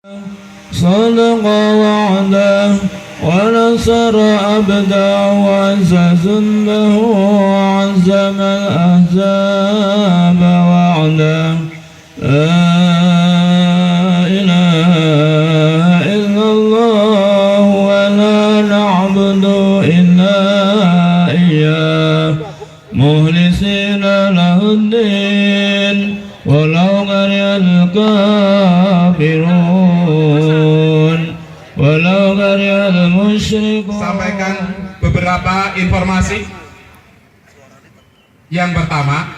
صدق وعده ونصر عبده وعز جنده وعزم الأحزاب وعده لا إله إلا الله ولا نعبد إلا إياه مخلصين له الدين ولو كره الكافرون ولو كره المشركون. Sampaikan beberapa informasi. Yang pertama,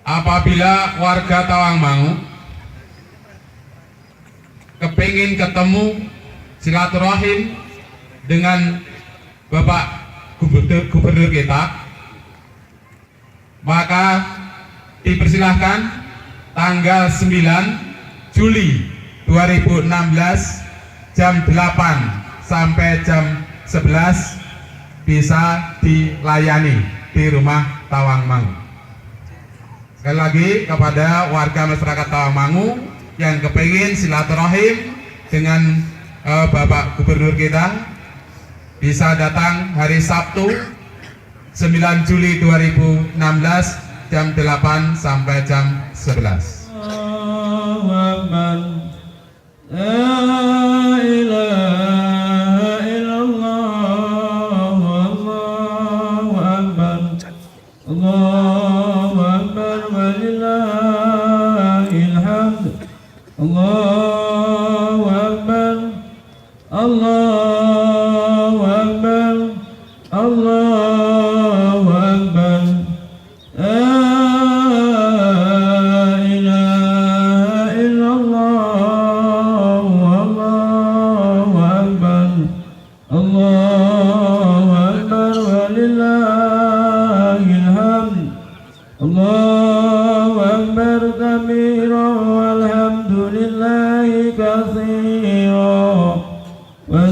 apabila warga Tawangmangu kepingin ketemu silaturahim dengan Bapak Gubernur kita, maka dipersilahkan tanggal 9 Juli 2016 jam 8 sampai jam 11 bisa dilayani di rumah Tawangmangu. Sekali lagi kepada warga masyarakat Tawangmangu yang kepingin silaturahim dengan Bapak Gubernur kita, bisa datang hari Sabtu 9 Juli 2016 jam 8 sampai jam 11.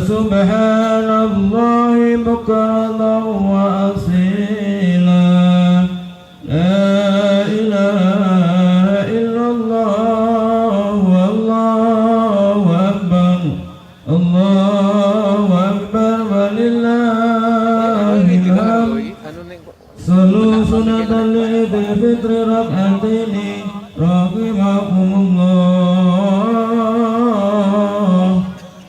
Subhanallah bukratan wa asila. La ilaha illallah wallahu akbar. Allahu akbar walillahil hamd. Salu sunatan idul fitri rak'ataini rahimakumullah.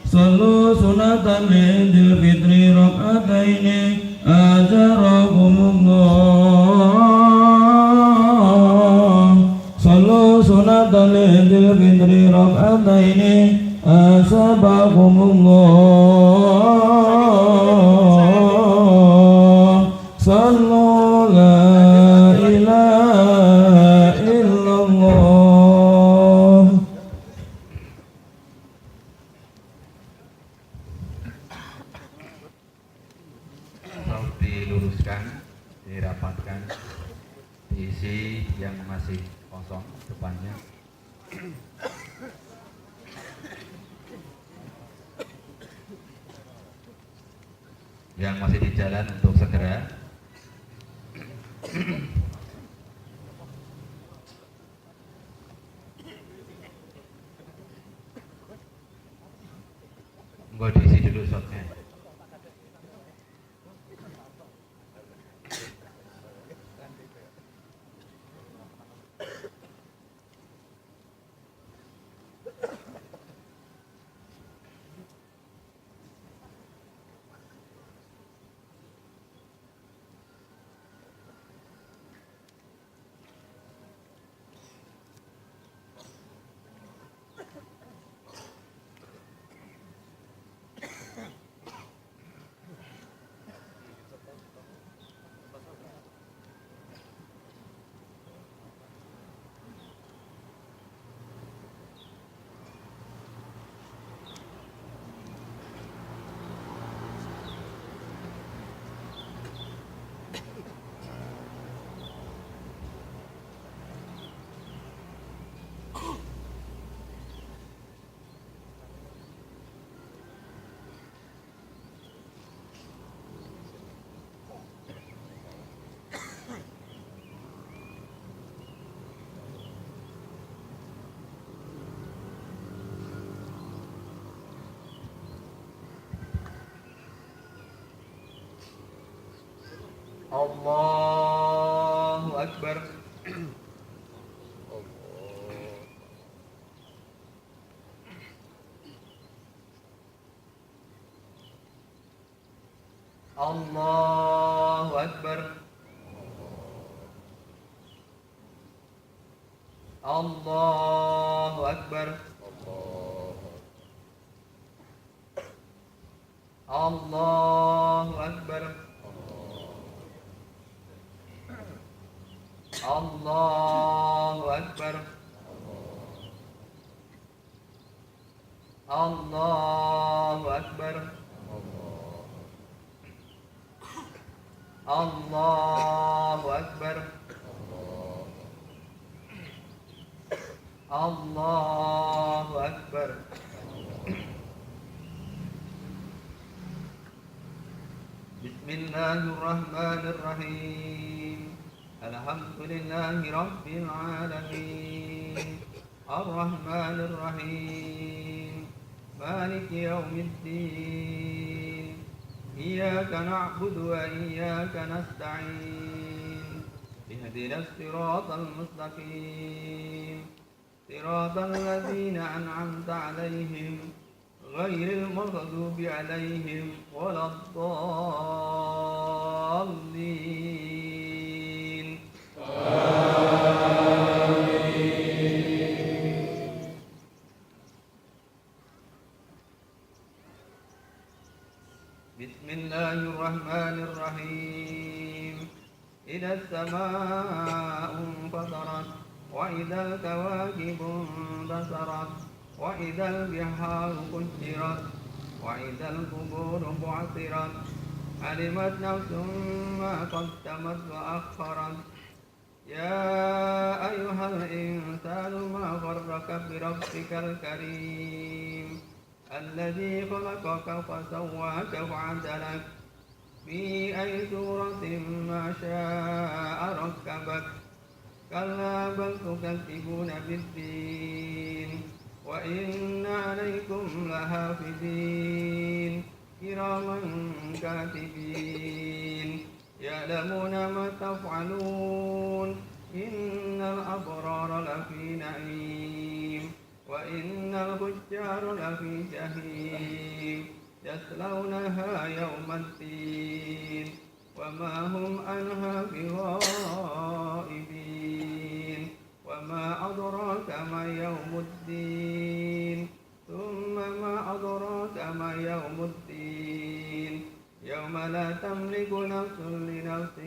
Salu sunatan idul fitri rak'ataini ajarakumullah. Salu sunatan idul fitri rak'ataini asabakumullah. Sallu la ilaha illallah. Tolong diluruskan, dirapatkan, diisi yang masih kosong depannya. Yang masih di jalan untuk segera. Enggak diisi dulu shotnya. الله أكبر. الله أكبر. الله أكبر. الله أكبر. الله أكبر. الله أكبر. الله أكبر. الله أكبر. بسم الله الرحمن الرحيم. الحمد لله رب العالمين الرحمن الرحيم مالك يوم الدين إياك نعبد وإياك نستعين اهدنا الصراط المستقيم صراط الذين أنعمت عليهم غير المغضوب عليهم ولا الضالين. بسم الله الرحمن الرحيم. إذا السماء انفطرت وإذا الكواكب انتثرت وإذا البحار فجرت وإذا القبور بعثرت علمت نفس ما قدمت وأخرت. يا أيها الإنسان ما غرك بربك الكريم الذي خلقك فسواك فعدلك في أي سورة ما شاء ركبك. كلا بل تكذبون بالدين وإن عليكم لحافظين كراما كاتبين يعلمون ما تفعلون. إن الأبرار لفي نعيم وإن الفجار لفي جحيم يصلونها يوم الدين وما هم عنها بغائبين. وما أدراك ما يوم الدين ثم ما أدراك ما يوم الدين يوم لا تملك نفس لنفس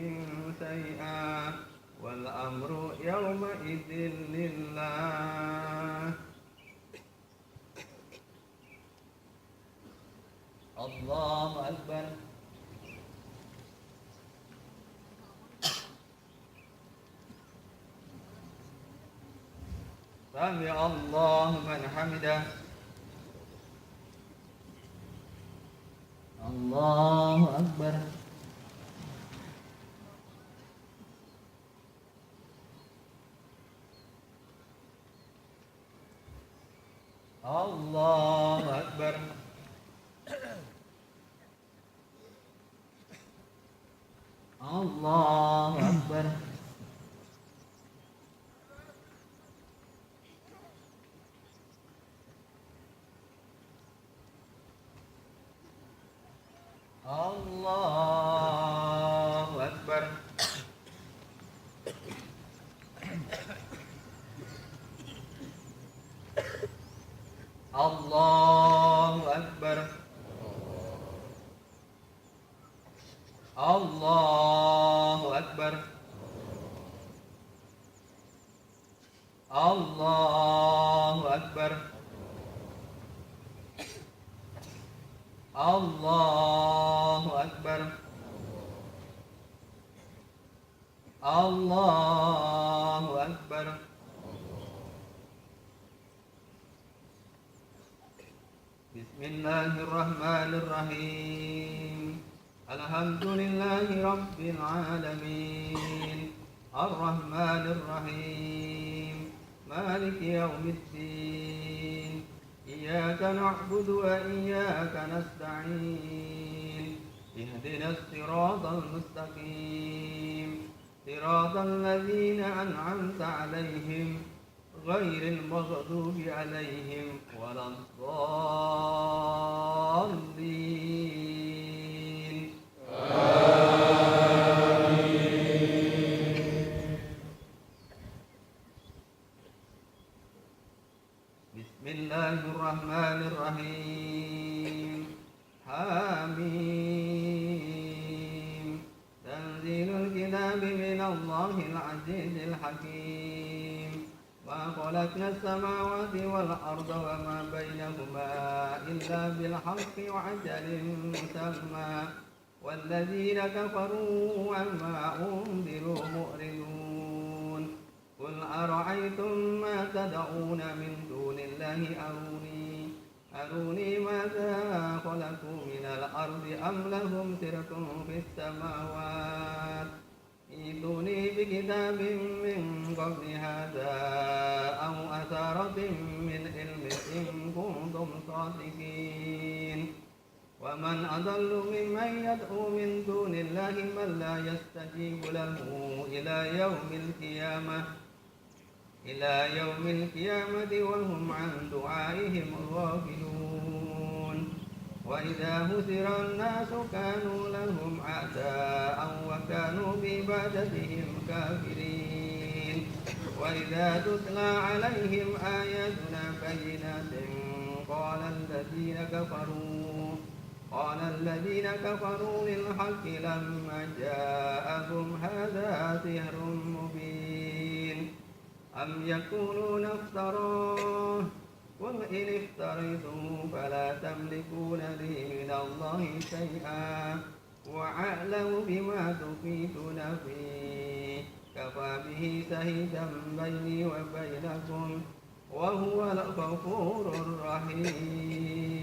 شيئا والأمر يومئذ لله. الله أكبر. سمع الله من حمده. الله أكبر. الله أكبر. الله أكبر. الله أكبر. الله أكبر. الله أكبر. الله أكبر. الله أكبر. الله أكبر. بسم الله الرحمن الرحيم. الحمد لله رب العالمين الرحمن الرحيم مالك يوم الدين إياك نعبد وإياك نستعين اهدنا الصراط المستقيم صراط الذين أنعمت عليهم غير المغضوب عليهم ولا الضالين بسم الله الرحمن الرحيم حميم تنزيل الكتاب من الله العزيز الحكيم ما خلقنا السماوات والأرض وما بينهما إلا بالحق وعجل مسمى والذين كفروا عما أنذروا مؤردون قل أرأيتم ما تدعون من دون الله أروني ماذا خلقوا من الأرض أم لهم شرك في السماوات ائتوني بكتاب من قبل هذا أو أثارة من علم إن كنتم صادقين ومن أضل ممن يدعو من دون الله من لا يستجيب له إلى يوم القيامة وهم عن دعائهم غافلون وإذا هزر الناس كانوا لهم أعداء وكانوا بعبادتهم كافرين وإذا تتلى عليهم آياتنا بينات قال الذين كفروا للحق لما جاءهم هذا سحر مبين أم يقولون افتراه قل إن افتريته فلا تملكون لي من الله شيئا وأعلم بما تفيدون فيه كفى به شهيدا بيني وبينكم وهو الغفور الرحيم.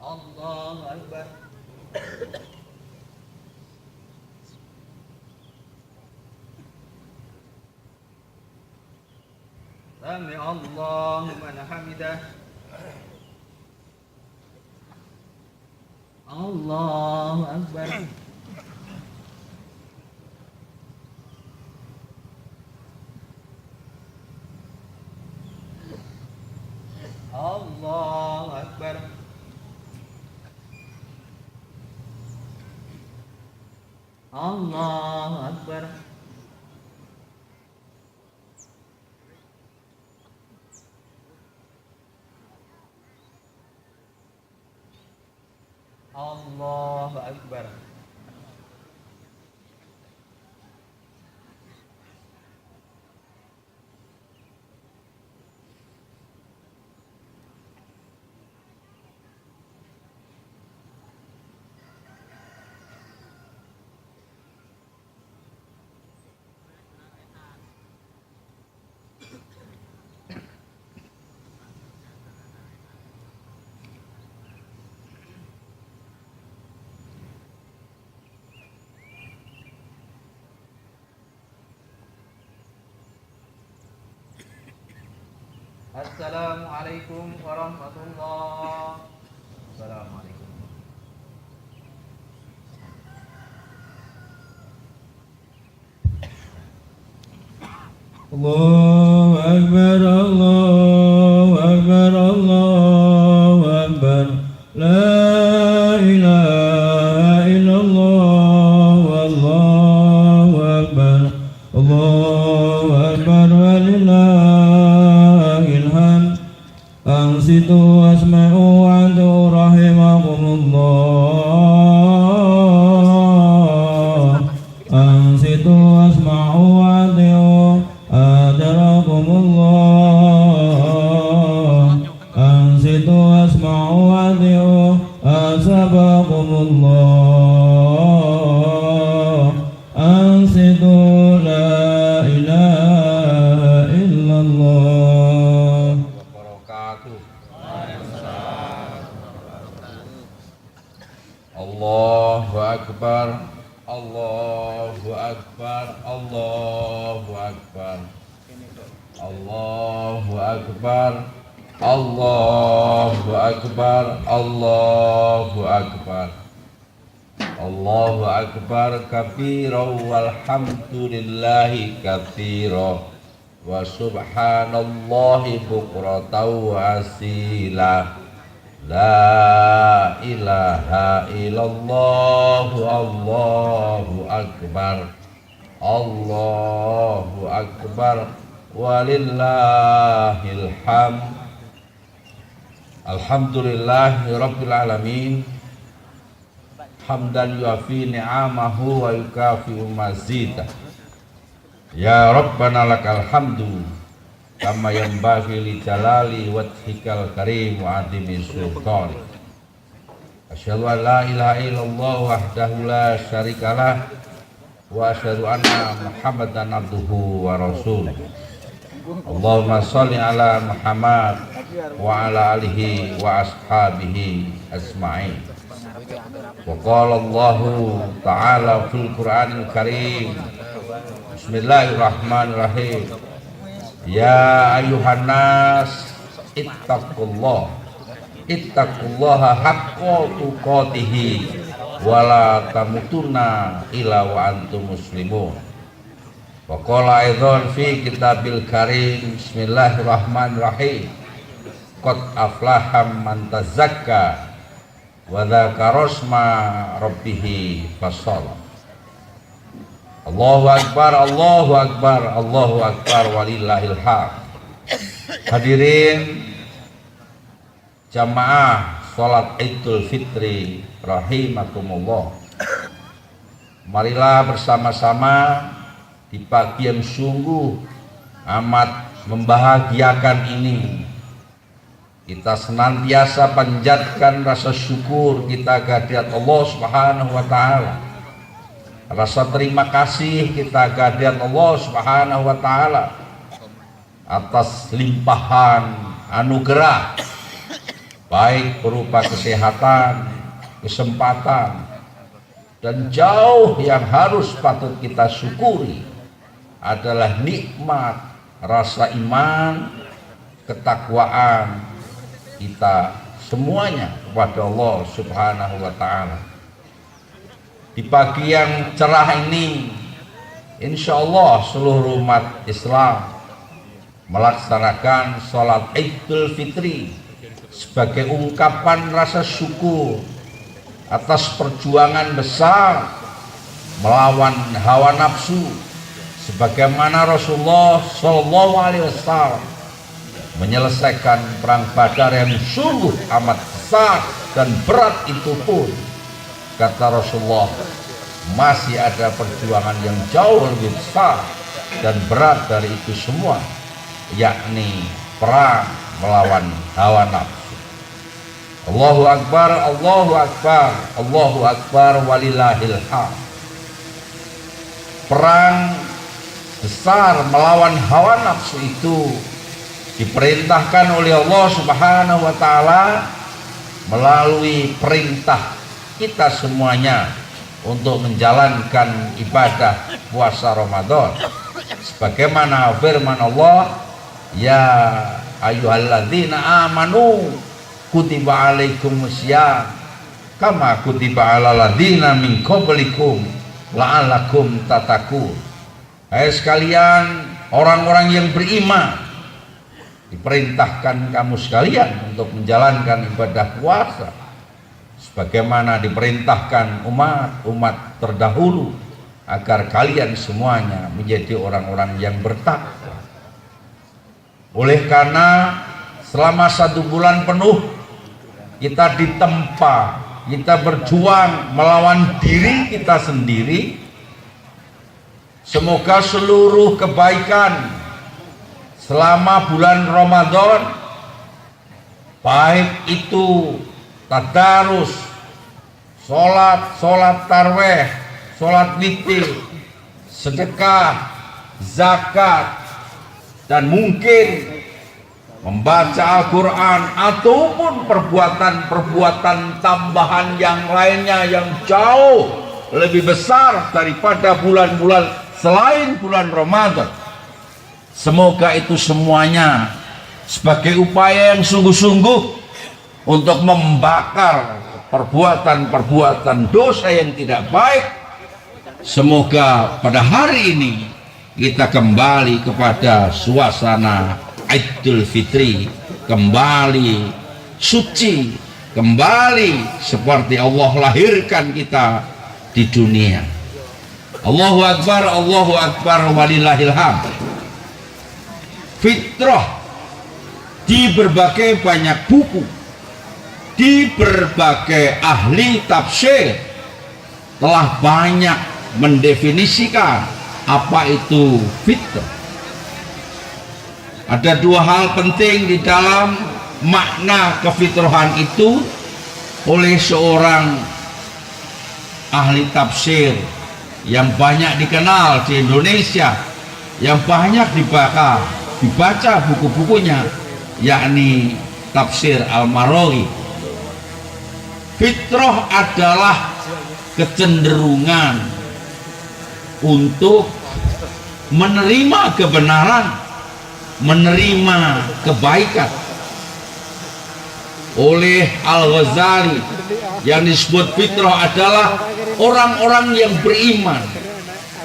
الله أكبر. سمع الله لمن حمده. الله أكبر. الله أكبر. الله أكبر. الله أكبر. Assalamualaikum warahmatullahi wabarakatuh. Assalamualaikum. Allahu Akbar, Allahu Akbar, Allahu Akbar. La ilaha illallah, wallahu akbar. Allahu Akbar walillahil hamd. Ansitu wasma'u wa'adu rahimakumullah. Ansitu wasma'u wa'adu adarakumullah. Ansitu wasma'u wa'adu asabakumullah. Ansitu la ilaha illallah. Allahu Akbar, Allahu Akbar, Allahu Akbar, Allahu Akbar, Allahu Akbar, Allahu Akbar, Allahu Akbar kabira walhamdulillahi katsira wa subhanallahi bukratan wa asila. La ilaha illallah, Allahu Akbar, Allahu Akbar, walillahil hamd. Alhamdulillahi rabbil alamin, hamdan yuafi ni'amahu wa yukafi'u mazidah. Ya Rabbana lakal hamdu kama yanbaghi li jalali wajhikal karim wa azimi sultani. Asyhadu an la ilaha illallah wahdahu la syarikalah wa asyhadu anna Muhammadan abduhu wa rasuluh. Allahumma shalli ala Muhammad wa ala alihi wa ashabihi asma'in. Wa qala Allahu ta'ala fil Qur'anil Karim, bismillahirrahmanirrahim, ya ayuhan nas ittaqullaha haqqa tuqatih wa la tamutunna illa wa antum muslimun. Wa qala aidan fi kitabil karim, bismillahirrahmanirrahim, qad aflaha man tazakka wa dzakara asma rabbih fasalla. Allahu Akbar, Allahu Akbar, Allahu Akbar, walillahil hamd. Hadirin jamaah salat Idul Fitri rahimakumullah. Marilah bersama-sama di pagi yang sungguh amat membahagiakan ini kita senantiasa panjatkan rasa syukur kita kehadirat Allah Subhanahu wa taala. Rasa terima kasih kita kehadirat Allah Subhanahu wa taala atas limpahan anugerah baik berupa kesehatan, kesempatan, dan jauh yang harus patut kita syukuri adalah nikmat rasa iman, ketakwaan kita semuanya kepada Allah Subhanahu wa taala. Di pagi yang cerah ini, insya Allah seluruh umat Islam melaksanakan sholat Idul Fitri sebagai ungkapan rasa syukur atas perjuangan besar melawan hawa nafsu, sebagaimana Rasulullah Shallallahu Alaihi Wasallam menyelesaikan perang Badar yang sungguh amat besar dan berat itu pun, kata Rasulullah, masih ada perjuangan yang jauh lebih besar dan berat dari itu semua, yakni perang melawan hawa nafsu. Allahu Akbar, Allahu Akbar, Allahu Akbar, walillahil hamd. Perang besar melawan hawa nafsu itu diperintahkan oleh Allah Subhanahu wa taala melalui perintah kita semuanya untuk menjalankan ibadah puasa Ramadan, sebagaimana firman Allah, ya ayyuhalladzina amanu kutiba alaikumusiyam kama kutiba alal ladzina min qablikum la'allakum tattaqun. Hai sekalian orang-orang yang beriman, diperintahkan kamu sekalian untuk menjalankan ibadah puasa sebagaimana diperintahkan umat terdahulu, agar kalian semuanya menjadi orang-orang yang bertakwa. Oleh karena selama 1 bulan penuh kita ditempa, kita berjuang melawan diri kita sendiri. Semoga seluruh kebaikan selama bulan Ramadan, baik itu tadarus, sholat tarweh, sholat witir, sedekah, zakat, dan mungkin membaca Al-Quran ataupun perbuatan-perbuatan tambahan yang lainnya yang jauh lebih besar daripada bulan-bulan selain bulan Ramadan. Semoga itu semuanya sebagai upaya yang sungguh-sungguh untuk membakar perbuatan-perbuatan dosa yang tidak baik. Semoga pada hari ini kita kembali kepada suasana Idul Fitri, kembali suci, kembali seperti Allah lahirkan kita di dunia. Allahu Akbar, walillahil hamd. Fitrah di berbagai banyak buku, di berbagai ahli tafsir telah banyak mendefinisikan apa itu fitrah. Ada dua hal penting di dalam makna kefitrahan itu oleh seorang ahli tafsir yang banyak dikenal di Indonesia, yang banyak dibaca buku-bukunya, yakni Tafsir Al-Maraghi. Fitrah adalah kecenderungan untuk menerima kebenaran, menerima kebaikan. Oleh Al-Ghazali, yang disebut fitrah adalah orang-orang yang beriman,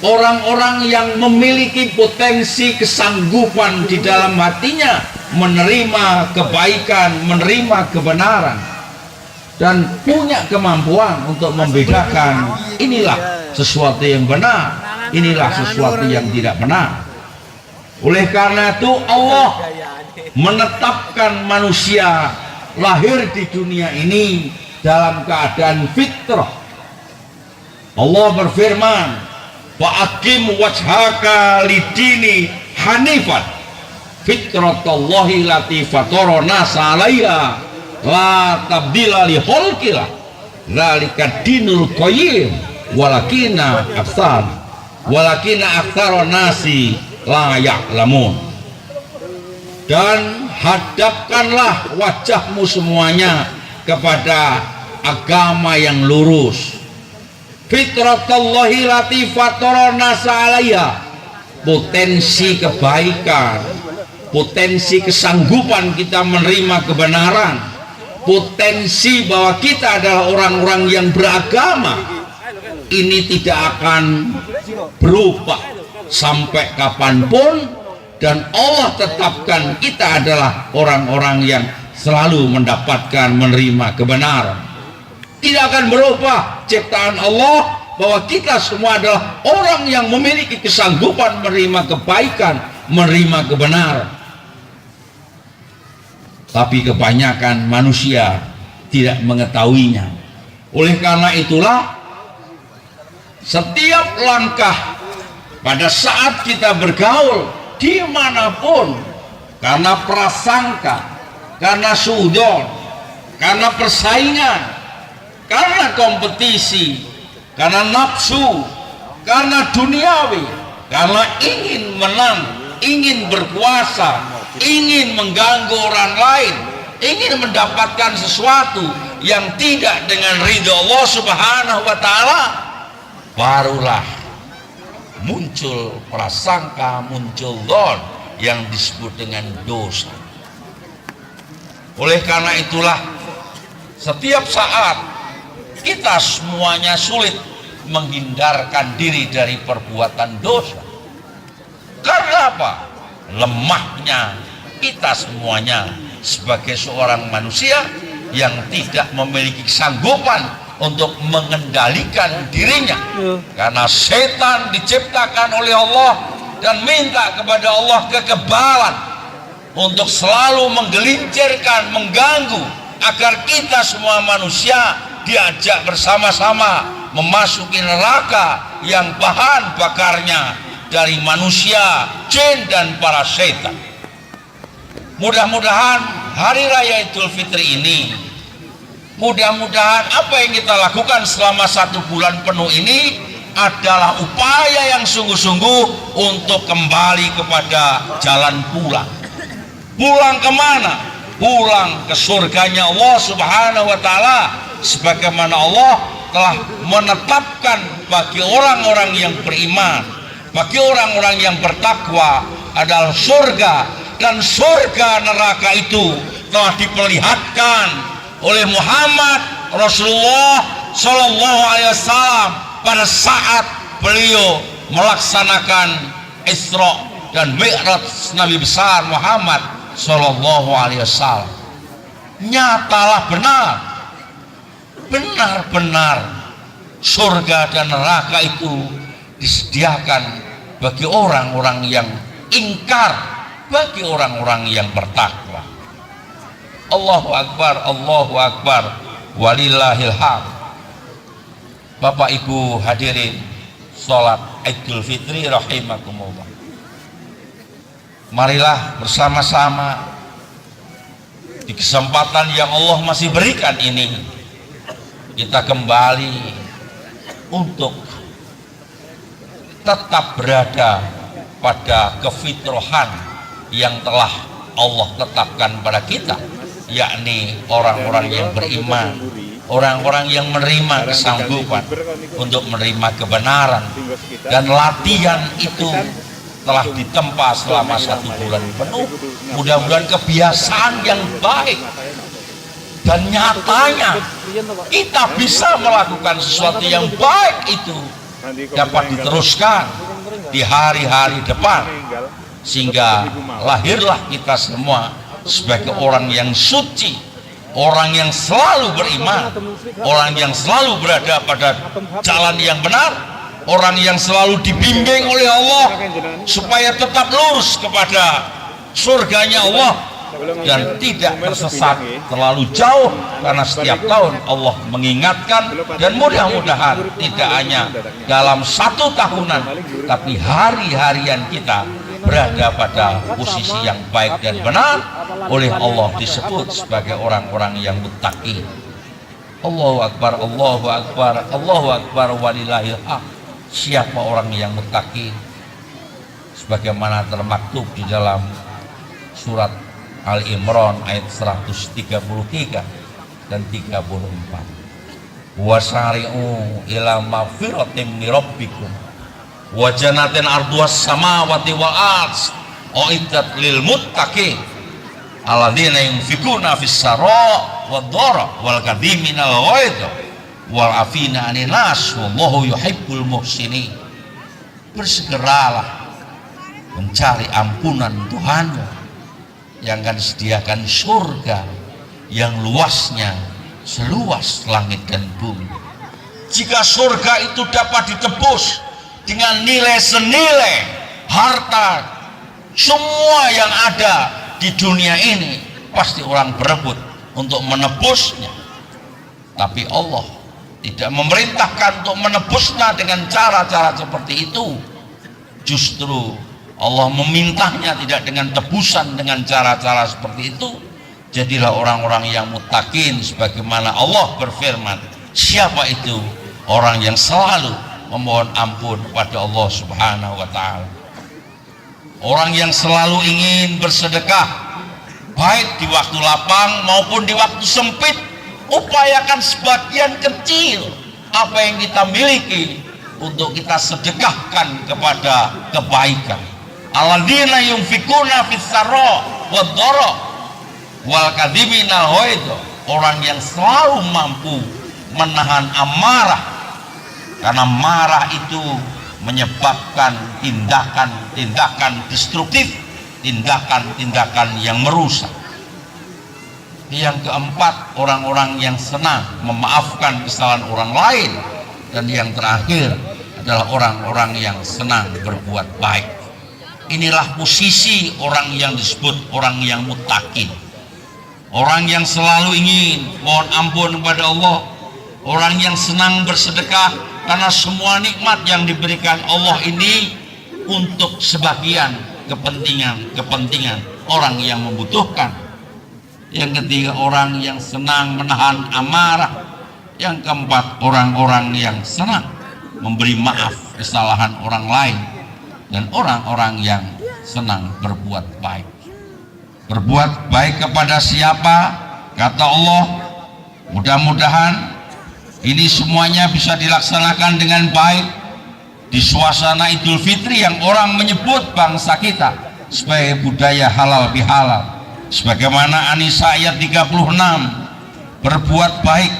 orang-orang yang memiliki potensi kesanggupan di dalam hatinya menerima kebaikan, menerima kebenaran, dan punya kemampuan untuk membedakan inilah sesuatu yang benar, inilah sesuatu yang tidak benar. Oleh karena itu Allah menetapkan manusia lahir di dunia ini dalam keadaan fitrah. Allah berfirman, "Fa'aqim wajhaka lidini hanifan fitratallahi lati fatara nasa 'alaiha la tabdila li khalqillah dzalika dinul qayyim walakina aktsara nasi la ya'lamun." Dan hadapkanlah wajahmu semuanya kepada agama yang lurus. Fitratallahi lati fatara nasa 'alaiha, potensi kebaikan, potensi kesanggupan kita menerima kebenaran, potensi bahwa kita adalah orang-orang yang beragama, ini tidak akan berubah sampai kapanpun. Dan Allah tetapkan kita adalah orang-orang yang selalu mendapatkan menerima kebenaran. Tidak akan berubah ciptaan Allah bahwa kita semua adalah orang yang memiliki kesanggupan menerima kebaikan, menerima kebenaran. Tapi kebanyakan manusia tidak mengetahuinya. Oleh karena itulah setiap langkah pada saat kita bergaul dimanapun, karena prasangka, karena suudzon, karena persaingan, karena kompetisi, karena nafsu, karena duniawi, karena ingin menang, ingin berkuasa, ingin mengganggu orang lain, ingin mendapatkan sesuatu yang tidak dengan ridha Allah Subhanahu wa Ta'ala, barulah muncul prasangka, muncul dzon yang disebut dengan dosa. Oleh karena itulah setiap saat kita semuanya sulit menghindarkan diri dari perbuatan dosa. Karena apa? Lemahnya kita semuanya sebagai seorang manusia yang tidak memiliki kesanggupan untuk mengendalikan dirinya, karena setan diciptakan oleh Allah dan minta kepada Allah kekebalan untuk selalu menggelincirkan, mengganggu agar kita semua manusia diajak bersama-sama memasuki neraka yang bahan bakarnya dari manusia, jin, dan para setan. Mudah-mudahan hari raya Idul Fitri ini, mudah-mudahan apa yang kita lakukan selama 1 bulan penuh ini adalah upaya yang sungguh-sungguh untuk kembali kepada jalan pulang. Pulang kemana? Pulang ke surganya Allah Subhanahu wa Ta'ala, sebagaimana Allah telah menetapkan bagi orang-orang yang beriman, bagi orang-orang yang bertakwa adalah surga dan surga neraka itu telah diperlihatkan oleh Muhammad Rasulullah Shallallahu Alaihi Wasallam pada saat beliau melaksanakan Isra dan Mi'raj Nabi besar Muhammad Shallallahu Alaihi Wasallam. Nyatalah benar-benar surga dan neraka itu disediakan bagi orang-orang yang ingkar, bagi orang-orang yang bertakwa. Allahu Akbar, walillahil hamd. Bapak Ibu hadirin sholat Idul Fitri rahimakumullah. Marilah bersama-sama di kesempatan yang Allah masih berikan ini, kita kembali untuk tetap berada pada kefitrahan yang telah Allah tetapkan pada kita, yakni orang-orang yang beriman, orang-orang yang menerima kesanggupan untuk menerima kebenaran, dan latihan itu telah ditempa selama 1 bulan penuh. Mudah-mudahan kebiasaan yang baik, dan nyatanya kita bisa melakukan sesuatu yang baik itu dapat diteruskan di hari-hari depan, sehingga lahirlah kita semua sebagai orang yang suci, orang yang selalu beriman, orang yang selalu berada pada jalan yang benar, orang yang selalu dibimbing oleh Allah supaya tetap lurus kepada surganya Allah dan tidak tersesat terlalu jauh, karena setiap tahun Allah mengingatkan. Dan mudah-mudahan tidak hanya dalam 1 tahunan, tapi hari-harian kita berada pada posisi yang baik dan benar, oleh Allah disebut sebagai orang-orang yang muttaqin. Allahu Akbar, Allahu Akbar, Allahu Akbar, walillahil hamd. Siapa orang yang muttaqin? Sebagaimana termaktub di dalam surat Al-Imran ayat 133 dan 34. Wasari'u ila magfiratin min rabbikum wa jannatin arduhas samawati wal ardh uiddat lil muttaqin alladzina yunfikuna fis saraa wad dharra wal kadhimina al ghaidh wal afina 'anil nas wallahu yuhibbul muhsinin. Bersegeralah mencari ampunan Tuhanmu yang akan disediakan surga yang luasnya seluas langit dan bumi. Jika surga itu dapat ditebus dengan nilai senilai harta semua yang ada di dunia ini, pasti orang berebut untuk menebusnya. Tapi Allah tidak memerintahkan untuk menebusnya dengan cara-cara seperti itu. Justru Allah memintanya tidak dengan tebusan dengan cara-cara seperti itu. Jadilah orang-orang yang muttaqin, sebagaimana Allah berfirman, siapa itu? Orang yang selalu memohon ampun kepada Allah Subhanahu wa ta'ala, orang yang selalu ingin bersedekah, baik di waktu lapang maupun di waktu sempit. Upayakan sebagian kecil apa yang kita miliki untuk kita sedekahkan kepada kebaikan. Alladzina yunfikuna fis sarra wad dharra wal kadhibina al ghaidh, orang yang selalu mampu menahan amarah, karena marah itu menyebabkan tindakan-tindakan destruktif, tindakan-tindakan yang merusak. Yang keempat, orang-orang yang senang memaafkan kesalahan orang lain. Dan yang terakhir adalah orang-orang yang senang berbuat baik. Inilah posisi orang yang disebut orang yang muttaqin, orang yang selalu ingin mohon ampun kepada Allah, orang yang senang bersedekah, karena semua nikmat yang diberikan Allah ini untuk sebagian kepentingan orang yang membutuhkan. Yang ketiga, orang yang senang menahan amarah. Yang keempat, orang-orang yang senang memberi maaf kesalahan orang lain. Dan orang-orang yang senang berbuat baik. Berbuat baik kepada siapa? Kata Allah, mudah-mudahan ini semuanya bisa dilaksanakan dengan baik di suasana Idul Fitri yang orang menyebut bangsa kita sebagai budaya halal bihalal. Sebagaimana An-Nisa ayat 36, berbuat baik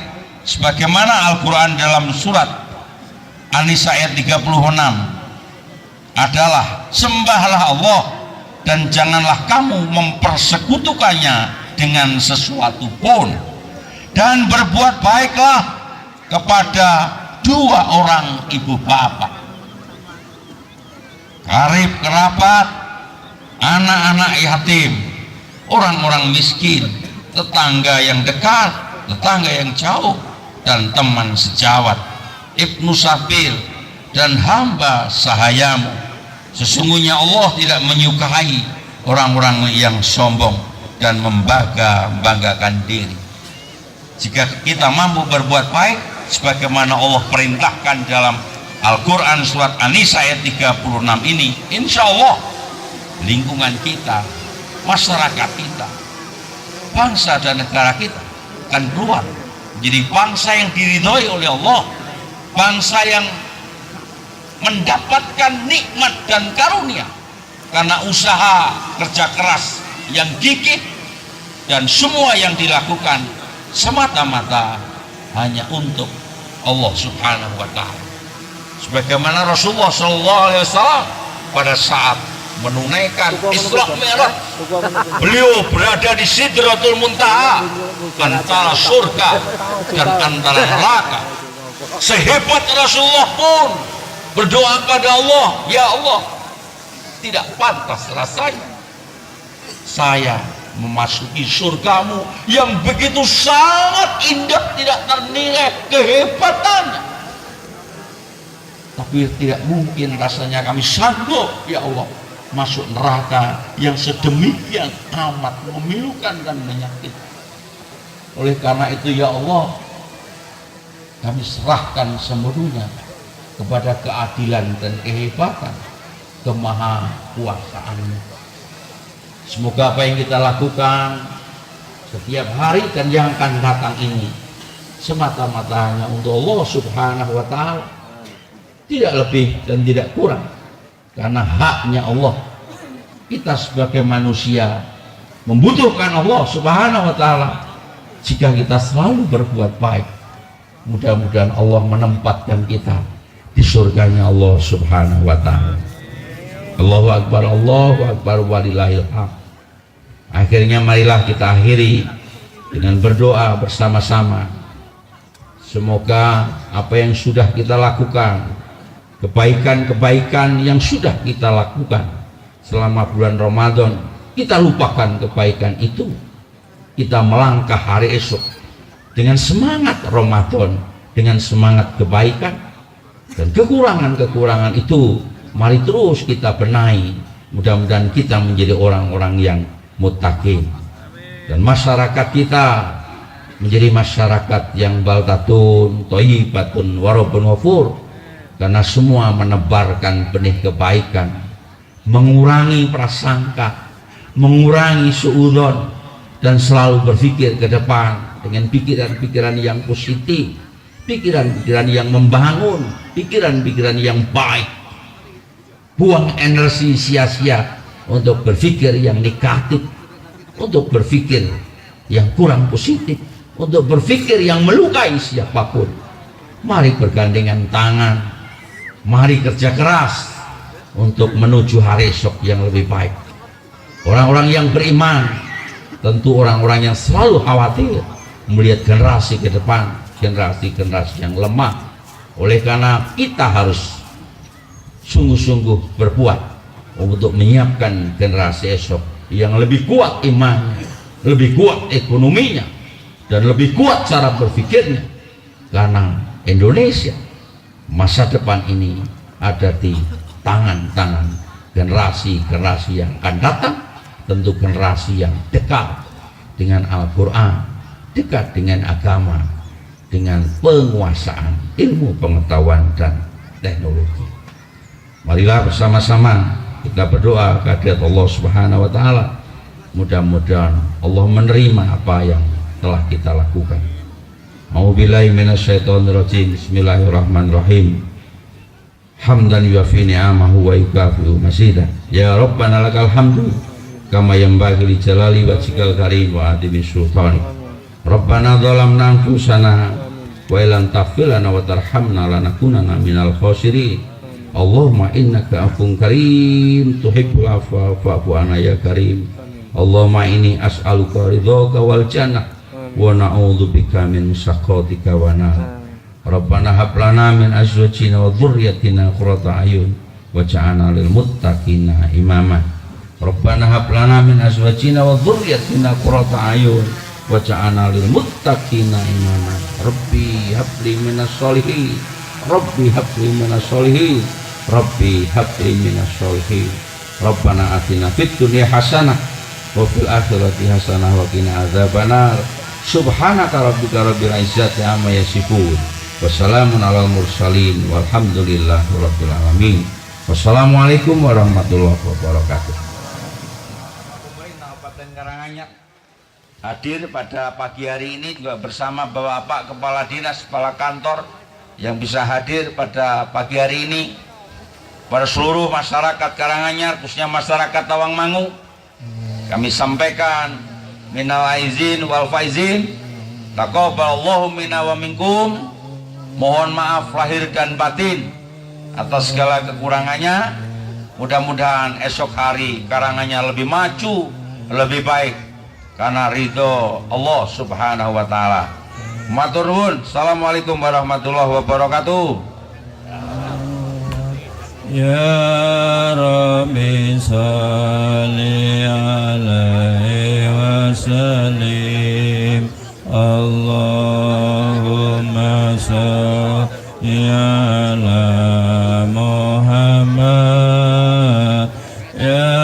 sebagaimana Al-Quran dalam surat An-Nisa ayat 36 adalah sembahlah Allah dan janganlah kamu mempersekutukannya dengan sesuatu pun, dan berbuat baiklah kepada dua orang ibu bapak, karib kerabat, anak-anak yatim, orang-orang miskin, tetangga yang dekat, tetangga yang jauh, dan teman sejawat, ibnu sabil, dan hamba sahayamu. Sesungguhnya Allah tidak menyukai orang-orang yang sombong dan membanggakan diri. Jika kita mampu berbuat baik sebagaimana Allah perintahkan dalam Al-Quran surat An-Nisa ayat 36 ini, insya Allah lingkungan kita, masyarakat kita, bangsa dan negara kita akan keluar menjadi bangsa yang diridhoi oleh Allah, bangsa yang mendapatkan nikmat dan karunia karena usaha kerja keras yang gigih, dan semua yang dilakukan semata-mata hanya untuk Allah Subhanahu wa Ta'ala. Sebagaimana Rasulullah SAW pada saat menunaikan Isra Mi'raj, beliau berada di Sidratul Muntaha, antara surga dan antara neraka. Sehebat Rasulullah pun berdoa pada Allah, ya Allah, tidak pantas rasanya saya memasuki surgamu yang begitu sangat indah, tidak ternilai kehebatannya, tapi tidak mungkin rasanya kami sanggup, ya Allah, masuk neraka yang sedemikian amat memilukan dan menyakitkan. Oleh karena itu, ya Allah, kami serahkan seluruhnya kepada keadilan dan kehebatan kemahakuasaan-Mu. Semoga apa yang kita lakukan setiap hari dan yang akan datang ini semata-mata hanya untuk Allah Subhanahu wa Ta'ala, tidak lebih dan tidak kurang, karena haknya Allah. Kita sebagai manusia membutuhkan Allah Subhanahu wa Ta'ala. Jika kita selalu berbuat baik, mudah-mudahan Allah menempatkan kita di surganya Allah Subhanahu wa Ta'ala. Allahu Akbar, walillahil hamd. Akhirnya marilah kita akhiri dengan berdoa bersama-sama. Semoga apa yang sudah kita lakukan, kebaikan-kebaikan yang sudah kita lakukan selama bulan Ramadan, kita lupakan kebaikan itu. Kita melangkah hari esok dengan semangat Ramadan, dengan semangat kebaikan, dan kekurangan-kekurangan itu mari terus kita benahi. Mudah-mudahan kita menjadi orang-orang yang muttaqin, dan masyarakat kita menjadi masyarakat yang baldatun thayyibatun warabun wafur, karena semua menebarkan benih kebaikan, mengurangi prasangka, mengurangi suudzon, dan selalu berpikir ke depan dengan pikiran-pikiran yang positif, pikiran-pikiran yang membangun, pikiran-pikiran yang baik. Buang energi sia-sia untuk berpikir yang negatif, untuk berpikir yang kurang positif, untuk berpikir yang melukai siapapun. Mari bergandengan tangan, mari kerja keras untuk menuju hari esok yang lebih baik. Orang-orang yang beriman, tentu orang-orang yang selalu khawatir melihat generasi ke depan, generasi-generasi yang lemah. Oleh karena kita harus sungguh-sungguh berbuat untuk menyiapkan generasi esok yang lebih kuat imannya, lebih kuat ekonominya, dan lebih kuat cara berpikirnya. Karena Indonesia masa depan ini ada di tangan-tangan generasi-generasi yang akan datang, tentu generasi yang dekat dengan Al-Quran, dekat dengan agama, dengan penguasaan ilmu pengetahuan dan teknologi. Marilah bersama-sama kita berdoa kehadirat Allah Subhanahu wa Ta'ala. Mudah-mudahan Allah menerima apa yang telah kita lakukan. A'udzubillahi minasyaitonirrajim. Bismillahirrahmanirrahim. hamdan yuafi ni'amahu wa yukafi'u mazidah. Ya Rabbana lakal hamdu kama yanbaghi li jalali wajhikal karim wa adimi sultani. Rabbana dhalamna anfusana wa illam taghfir lana wa tarhamna lanakunanna minal khasirin. Allahumma innaka afuwwun karim tuhibbul afwa fa'fu anna ya karim. Allahumma inni as'aluka ridhaka wal jannah wa na'udzubika min sakhatika wa nar. Rabbana hab lana min azwajina wa dhurriyyatina qurrata ayun waj'alna lil muttaqina imama. Rabbana hab lana min azwajina wa dhurriyyatina qurrata ayun waj'alna lil muttaqina imama. Rabbi habli minas sholihin, Rabbi habli minas sholihin, Rabbi habli minas sholihin. Rabbana atina fid dunya hasanah wa fil akhirati hasanah wa qina adzabannar. Subhanaka rabbika rabbil izzati amma yasifun. Wassalamun alal mursalin walhamdulillahi rabbil alamin. Wassalamualaikum warahmatullahi wabarakatuh. Pemerintah Kabupaten Karanganyar hadir pada pagi hari ini juga bersama Bapak Kepala Dinas, Kepala Kantor yang bisa hadir pada pagi hari ini. Pada seluruh masyarakat Karanganyar, khususnya masyarakat Tawangmangu, kami sampaikan minal aizin wal faizin, taqabbalallahu minna wa minkum. Mohon maaf lahir dan batin atas segala kekurangannya. Mudah-mudahan esok hari Karanganyar lebih maju, lebih baik karena ridho Allah Subhanahu wa taala. Matur nuwun. Assalamualaikum warahmatullahi wabarakatuh. Ya Rabbi salli alaihi wa sallim. Allahumma salli ala Muhammad. Ya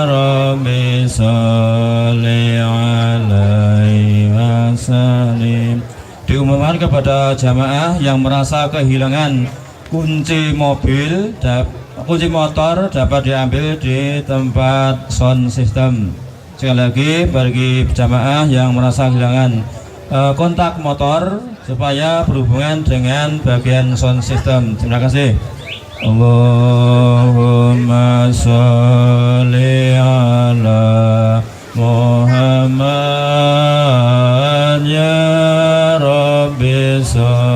Rabbi salli alaihi wa sallim. Diumumkan kepada jamaah yang merasa kehilangan kunci mobil, kunci motor dapat diambil di tempat sound system. Sekali lagi bagi jamaah yang merasa kehilangan kontak motor supaya berhubungan dengan bagian sound system. Terima kasih. Allahumma sholli ala Muhammad. Ya Rabbi sholli